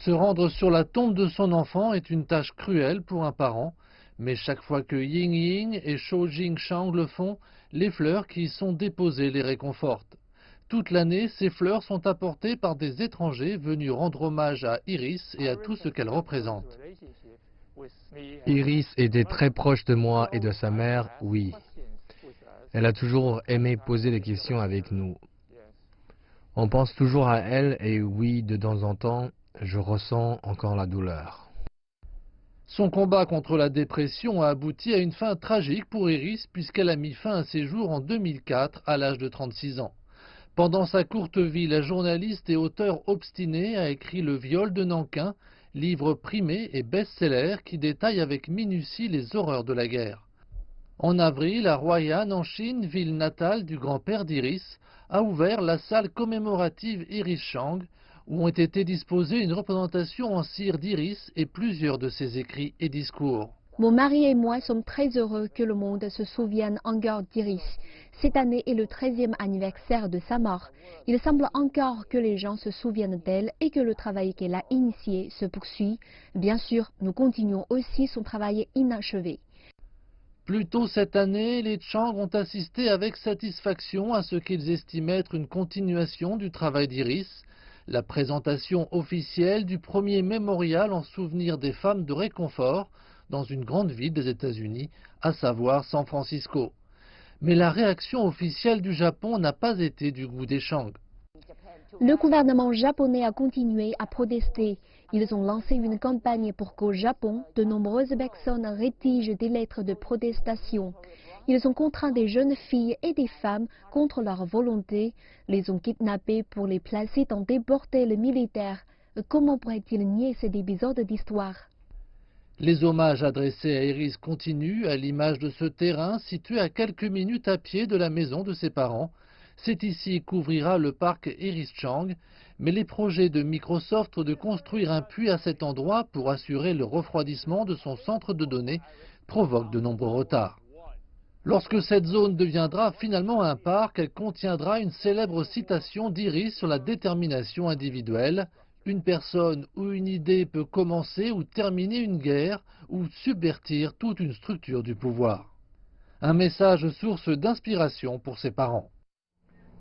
Se rendre sur la tombe de son enfant est une tâche cruelle pour un parent, mais chaque fois que Ying Ying et Shou Jingshang le font, les fleurs qui y sont déposées les réconfortent. Toute l'année, ces fleurs sont apportées par des étrangers venus rendre hommage à Iris et à tout ce qu'elle représente. Iris était très proche de moi et de sa mère, oui. Elle a toujours aimé poser des questions avec nous. On pense toujours à elle et oui, de temps en temps, je ressens encore la douleur. Son combat contre la dépression a abouti à une fin tragique pour Iris puisqu'elle a mis fin à ses jours en 2004 à l'âge de 36 ans. Pendant sa courte vie, la journaliste et auteure obstinée a écrit Le viol de Nankin, livre primé et best-seller qui détaille avec minutie les horreurs de la guerre. En avril, à Huai'an, en Chine, ville natale du grand-père d'Iris, a ouvert la salle commémorative Iris Chang, où ont été disposées une représentation en cire d'Iris et plusieurs de ses écrits et discours. Mon mari et moi sommes très heureux que le monde se souvienne encore d'Iris. Cette année est le 13e anniversaire de sa mort. Il semble encore que les gens se souviennent d'elle et que le travail qu'elle a initié se poursuit. Bien sûr, nous continuons aussi son travail inachevé. Plus tôt cette année, les Chang ont assisté avec satisfaction à ce qu'ils estiment être une continuation du travail d'Iris, la présentation officielle du premier mémorial en souvenir des femmes de réconfort dans une grande ville des États-Unis, à savoir San Francisco. Mais la réaction officielle du Japon n'a pas été du goût des Chang. Le gouvernement japonais a continué à protester. Ils ont lancé une campagne pour qu'au Japon, de nombreuses personnes rédigent des lettres de protestation. Ils ont contraint des jeunes filles et des femmes contre leur volonté, les ont kidnappées pour les placer dans des bordels militaires. Comment pourrait-il nier cet épisode d'histoire? Les hommages adressés à Iris continuent à l'image de ce terrain situé à quelques minutes à pied de la maison de ses parents. C'est ici qu'ouvrira le parc Iris Chang, mais les projets de Microsoft de construire un puits à cet endroit pour assurer le refroidissement de son centre de données provoquent de nombreux retards. Lorsque cette zone deviendra finalement un parc, elle contiendra une célèbre citation d'Iris sur la détermination individuelle. Une personne ou une idée peut commencer ou terminer une guerre ou subvertir toute une structure du pouvoir. Un message source d'inspiration pour ses parents.